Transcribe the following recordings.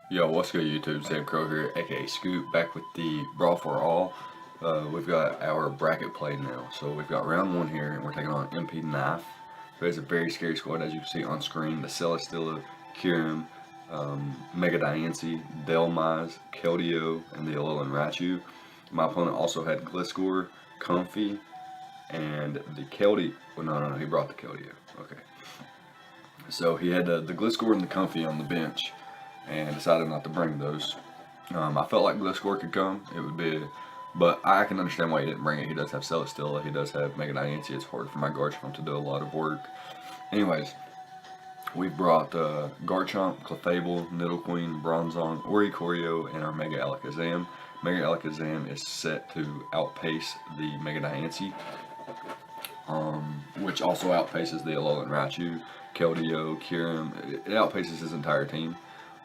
Yo, what's good YouTube? ZAMCRO here, aka Scoop, back with the Brawl for All. We've got our bracket play now. So we've got round one here, and we're taking on MP Knife, who has a very scary squad, as you can see on screen. The Celestilla, Kirim, Mega Diancie, Delmize, Keldeo, and the Alolan Raichu. My opponent also had Gliscor, Comfy, and the Keldeo. Well, no, he brought the Keldeo. Okay. So he had the Gliscor and the Comfy on the bench and decided not to bring those. I felt like Gliscor could come. It would be, but I can understand why he didn't bring it. He does have Celestilla. He does have Mega Diancie. It's hard for my Garchomp to do a lot of work. Anyways, we brought Garchomp, Clefable, Nidoqueen, Bronzong, Oricorio, and our Mega Alakazam. Mega Alakazam is set to outpace the Mega Diancie, which also outpaces the Alolan Raichu, Keldeo, Kirim. It outpaces his entire team.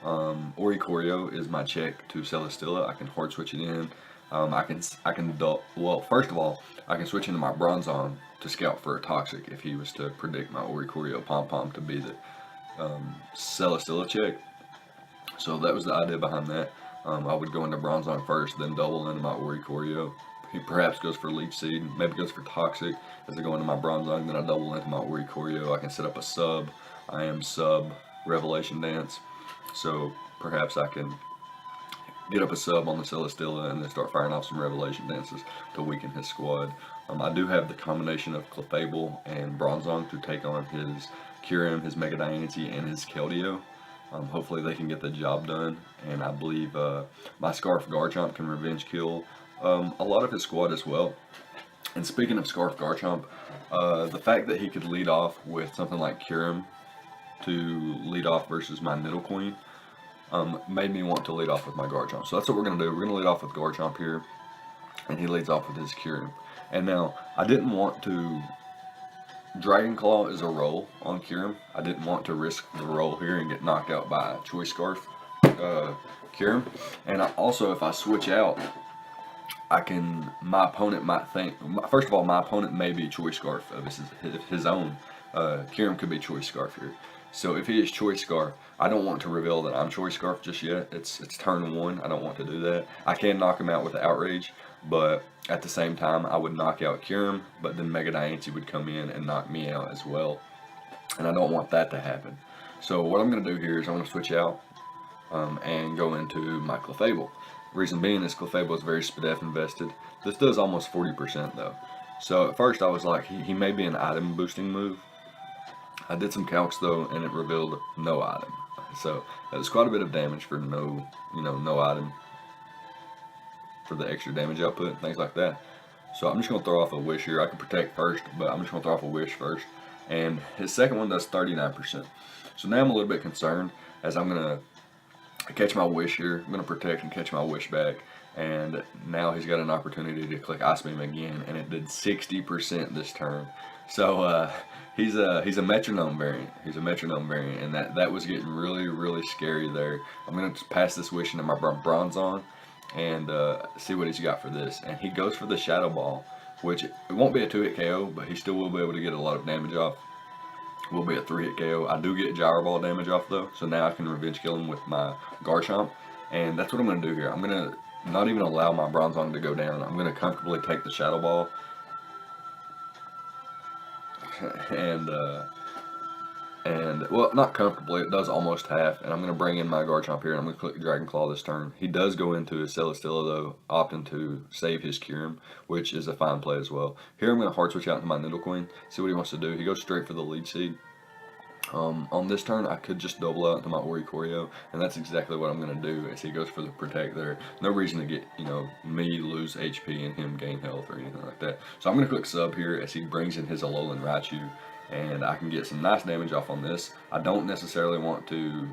Oricorio is my check to Celestilla. I can hard switch it in. Well, first of all, I can switch into my Bronzong to scout for a Toxic if he was to predict my Oricorio Pom Pom to be the Celestilla check. So that was the idea behind that. I would go into Bronzong first, then double into my Oricorio. He perhaps goes for Leaf Seed, maybe goes for Toxic as I go into my Bronzong, then I double into my Oricorio. I can set up a sub. I am sub Revelation Dance. So perhaps I can get up a sub on the Celestilla and then start firing off some Revelation Dances to weaken his squad. I do have the combination of Clefable and Bronzong to take on his Kirim, his Mega Diancie, and his Keldeo. Hopefully they can get the job done, and I believe my Scarf Garchomp can revenge kill a lot of his squad as well. And speaking of Scarf Garchomp, the fact that he could lead off with something like Kirim to lead off versus my Nidoqueen made me want to lead off with my Garchomp. So that's what we're going to do. We're going to lead off with Garchomp here, and he leads off with his Kirim. And now, I didn't want to... Dragon Claw is a roll on Kirim. I didn't want to risk the roll here and get knocked out by Choice Scarf Kirim. And also, if I switch out, my opponent might think, first of all, my opponent may be Choice Scarf of his own. Kirim could be Choice Scarf here. So if he is Choice Scarf, I don't want to reveal that I'm Choice Scarf just yet. It's turn one. I don't want to do that. I can knock him out with Outrage, but at the same time, I would knock out Kirim, but then Mega Diancie would come in and knock me out as well. And I don't want that to happen. So what I'm going to do here is I'm going to switch out and go into my Clefable. Reason being is Clefable is very Spadef invested. This does almost 40% though. So at first I was like, he may be an item boosting move. I did some calcs though, and it revealed no item. So that was quite a bit of damage for no item, for the extra damage output, things like that. So I'm just going to throw off a Wish here. I can protect first, but I'm just going to throw off a Wish first. And his second one does 39%. So now I'm a little bit concerned, as I'm going to catch my Wish here. I'm going to protect and catch my Wish back. And now he's got an opportunity to click Ice Beam again, and it did 60% this turn. So he's a metronome variant. He's a metronome variant, and that was getting really scary there. I'm gonna pass this Wish into my Bronzong and see what he's got for this. And he goes for the Shadow Ball, which it won't be a 2-hit KO, but he still will be able to get a lot of damage off. Will be a 3-hit KO. I do get Gyro Ball damage off though, so now I can revenge kill him with my Garchomp, and that's what I'm gonna do here. I'm gonna not even allow my Bronzong to go down. I'm gonna comfortably take the Shadow Ball. And well, not comfortably, it does almost half, and I'm going to bring in my Garchomp here, and I'm going to click Dragon Claw this turn. He does go into his Celestilla though, opting to save his Kirim, which is a fine play as well. Here I'm going to hard switch out into my Nidoqueen, see what he wants to do. He goes straight for the Lead Seed. On this turn, I could just double out into my Oricorio, and that's exactly what I'm going to do as he goes for the Protect there. No reason to get, me lose HP and him gain health or anything like that. So I'm going to click Sub here as he brings in his Alolan Raichu, and I can get some nice damage off on this. I don't necessarily want to...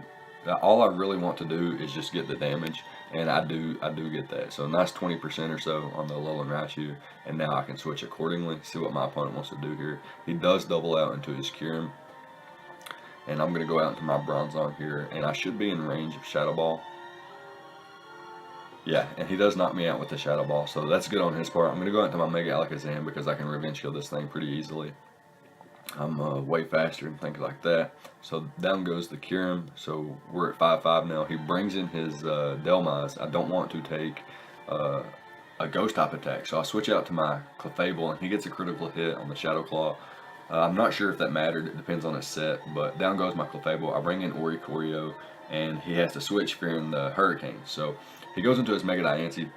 All I really want to do is just get the damage, and I do get that. So a nice 20% or so on the Alolan Raichu, and now I can switch accordingly, see what my opponent wants to do here. He does double out into his Kirim, and I'm going to go out into my Bronzong here, and I should be in range of Shadow Ball. Yeah, and he does knock me out with the Shadow Ball, so that's good on his part. I'm going to go out into my Mega Alakazam because I can revenge kill this thing pretty easily. I'm way faster and things like that. So down goes the Kirim. So we're at 5-5 now. He brings in his Delmise. I don't want to take uh, a ghost type attack, so I switch out to my Clefable, and he gets a critical hit on the Shadow Claw. I'm not sure if that mattered. It depends on his set. But down goes my Clefable. I bring in Oricorio, and he has to switch fearing the Hurricane. So he goes into his Mega Diancie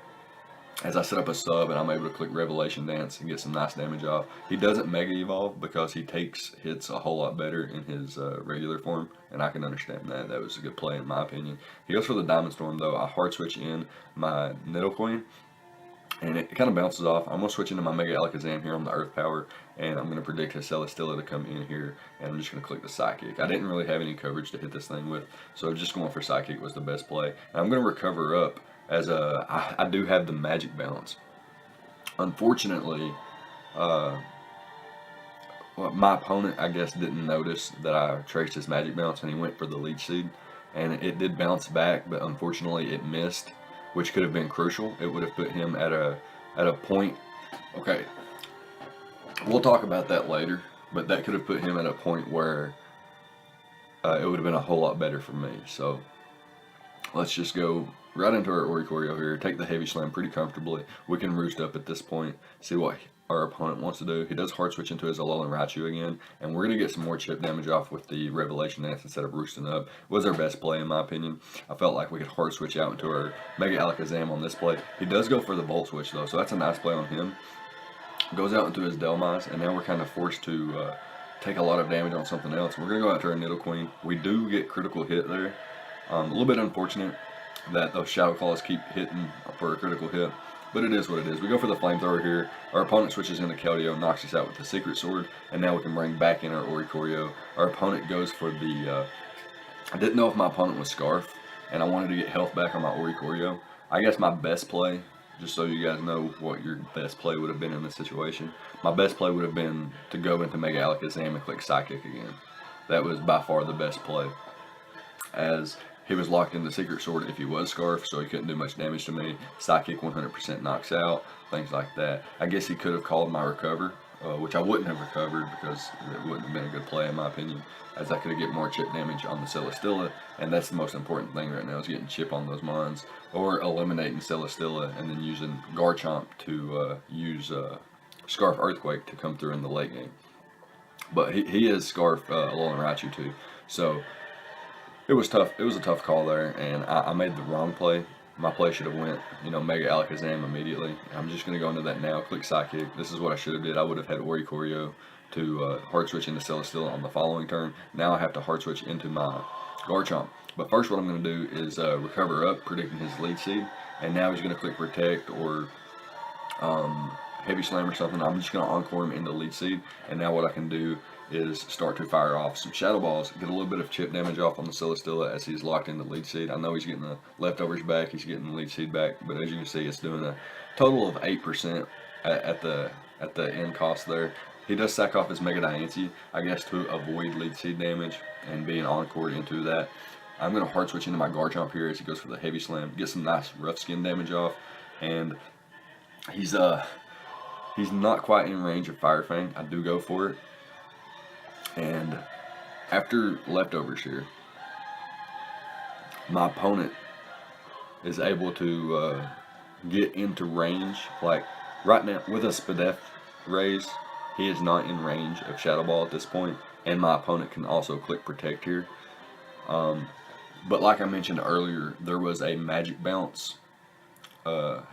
as I set up a sub, and I'm able to click Revelation Dance and get some nice damage off. He doesn't Mega Evolve because he takes hits a whole lot better in his regular form, and I can understand that. That was a good play in my opinion. He goes for the Diamond Storm though. I hard switch in my Nidoqueen, and it kind of bounces off. I'm going to switch into my Mega Alakazam here on the Earth Power, and I'm going to predict his Celesteela to come in here, and I'm just going to click the Psychic. I didn't really have any coverage to hit this thing with, so just going for Psychic was the best play. And I'm going to recover up as I do have the Magic Bounce. Unfortunately, my opponent, I guess, didn't notice that I traced his Magic Bounce, and he went for the Leech Seed, and it did bounce back, but unfortunately it missed, which could have been crucial. It would have put him at a point. Okay, we'll talk about that later, but that could have put him at a point where it would have been a whole lot better for me. So let's just go right into our Oricorio here, take the Heavy Slam pretty comfortably. We can roost up at this point, see what our opponent wants to do. He does hard switch into his Alolan Raichu again, and we're going to get some more chip damage off with the Revelation Dance instead of roosting up. It was our best play in my opinion. I felt like we could hard switch out into our Mega Alakazam on this play. He does go for the Volt Switch though, so that's a nice play on him. Goes out into his Delmise, and now we're kind of forced to take a lot of damage on something else. We're going to go out to our Nidoqueen. We do get critical hit there. A little bit unfortunate that those Shadow Claws keep hitting for a critical hit, but it is what it is. We go for the Flamethrower here. Our opponent switches into Keldeo, knocks us out with the Secret Sword, and now we can bring back in our Oricorio. Our opponent goes for the, I didn't know if my opponent was Scarf, and I wanted to get health back on my Oricorio. I guess my best play, just so you guys know what your best play would have been in this situation, my best play would have been to go into Mega Alakazam and click Psychic again. That was by far the best play, as he was locked in the Secret Sword if he was Scarf, so he couldn't do much damage to me. Psychic 100% knocks out, things like that. I guess he could have called my Recover, which I wouldn't have recovered because it wouldn't have been a good play in my opinion, as I could have get more chip damage on the Celesteela, and that's the most important thing right now, is getting chip on those mons, or eliminating Celesteela and then using Garchomp to use Scarf Earthquake to come through in the late game. But he is Scarf Alolan Raichu too, so it was tough. It was a tough call there, and I made the wrong play. My play should have went, Mega Alakazam immediately. I'm just going to go into that now, click Psychic. This is what I should have did. I would have had Oricorio to hard switch into Celesteela on the following turn. Now I have to hard switch into my Garchomp. But first what I'm going to do is recover up, predicting his Leech Seed. And now he's going to click Protect or Heavy Slam or something. I'm just going to Encore him into Leech Seed. And now what I can do is start to fire off some Shadow Balls, get a little bit of chip damage off on the Celesteela as he's locked in the Leech Seed. I know he's getting the leftovers back, he's getting the Leech Seed back, but as you can see, it's doing a total of 8% at the end cost there. He does sack off his Mega Diancie, I guess, to avoid Leech Seed damage and being encored into that. I'm going to hard switch into my Garchomp here as he goes for the Heavy Slam, get some nice rough skin damage off, and he's not quite in range of Fire Fang. I do go for it. And after leftovers here, my opponent is able to get into range. Like right now, with a Spadef raise, he is not in range of Shadow Ball at this point, and my opponent can also click Protect here. But like I mentioned earlier, there was a Magic Bounce.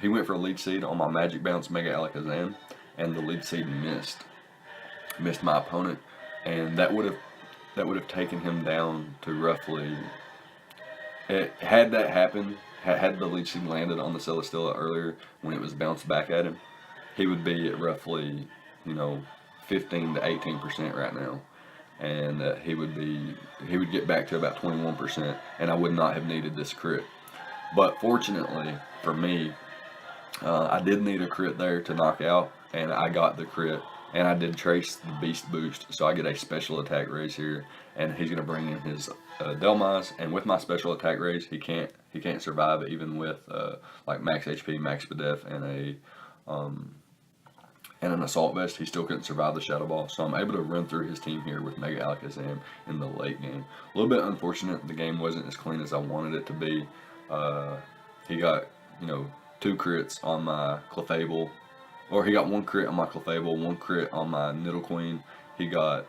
He went for a Leech Seed on my Magic Bounce Mega Alakazam, and the Leech Seed missed my opponent. And that would have taken him down to roughly. Had that happened, had the Leech Seed landed on the Celesteela earlier when it was bounced back at him, he would be at roughly 15 to 18% right now, and he would get back to about 21%, and I would not have needed this crit. But fortunately for me, I did need a crit there to knock out, and I got the crit. And I did trace the Beast Boost, so I get a special attack raise here, and he's going to bring in his Delmise, and with my special attack raise, he can't survive even with like max HP, max Spadef, and and an assault vest, he still couldn't survive the shadow ball. So I'm able to run through his team here with Mega Alakazam in the late game. A little bit unfortunate, the game wasn't as clean as I wanted it to be. He got, 2 crits on my Clefable, or he got 1 crit on my Clefable, 1 crit on my Nidoqueen. He got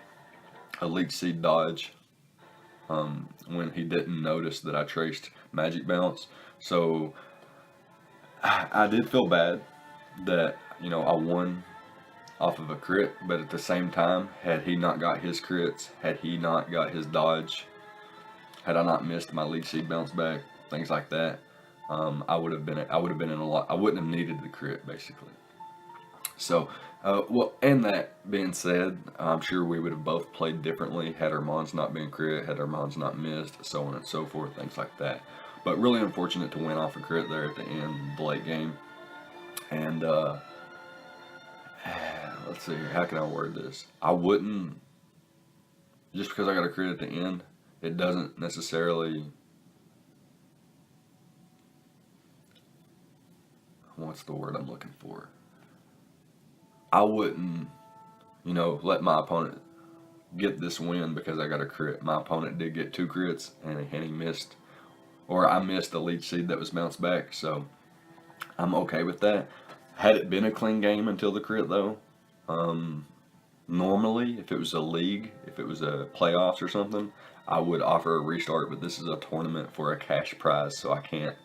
a Leech Seed dodge when he didn't notice that I traced Magic Bounce. So I did feel bad that, I won off of a crit, but at the same time, had he not got his crits, had he not got his dodge, had I not missed my Leech Seed bounce back, things like that, I would have been in a lot. I wouldn't have needed the crit, basically. So, and that being said, I'm sure we would have both played differently had our mons not been crit, had our mons not missed, so on and so forth, things like that. But really unfortunate to win off a crit there at the end, the late game. And let's see here, how can I word this? I wouldn't, just because I got a crit at the end, it doesn't necessarily, what's the word I'm looking for? I wouldn't, let my opponent get this win because I got a crit. My opponent did get 2 crits and he missed, or I missed a Leech Seed that was bounced back, so I'm okay with that. Had it been a clean game until the crit though, normally if it was a league, if it was a playoffs or something, I would offer a restart, but this is a tournament for a cash prize, so I can't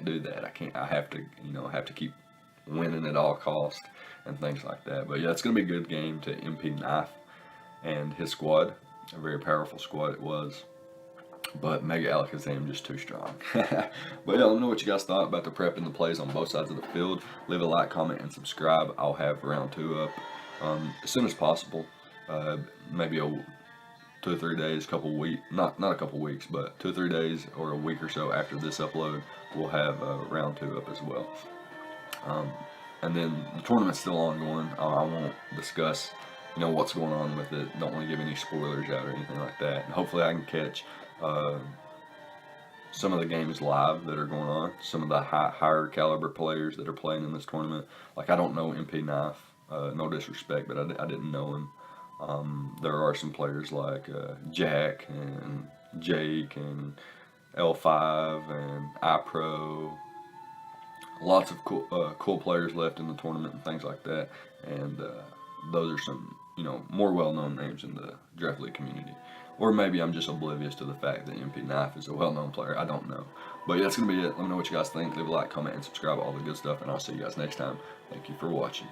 do that. I have to keep winning at all cost and things like that. But yeah, it's gonna be a good game to MP Knife and his squad. A very powerful squad it was. But Mega Alakazam just too strong. But yeah, let me know what you guys thought about the prep and the plays on both sides of the field. Leave a like, comment, and subscribe. I'll have round 2 up as soon as possible. Maybe 2 or 3 days, couple weeks, not a couple weeks, but 2 or 3 days or a week or so after this upload, we'll have round 2 up as well. And then the tournament's still ongoing. I won't discuss, what's going on with it. Don't want to give any spoilers out or anything like that. And hopefully I can catch some of the games live that are going on. Some of the higher caliber players that are playing in this tournament. Like, I don't know MP Knife. No disrespect, but I didn't know him. There are some players like Jack and Jake and L5 and iPro. Lots of cool players left in the tournament and things like that. And those are some, more well-known names in the Draft League community. Or maybe I'm just oblivious to the fact that MP Knife is a well-known player. I don't know. But yeah, that's going to be it. Let me know what you guys think. Leave a like, comment, and subscribe, all the good stuff. And I'll see you guys next time. Thank you for watching.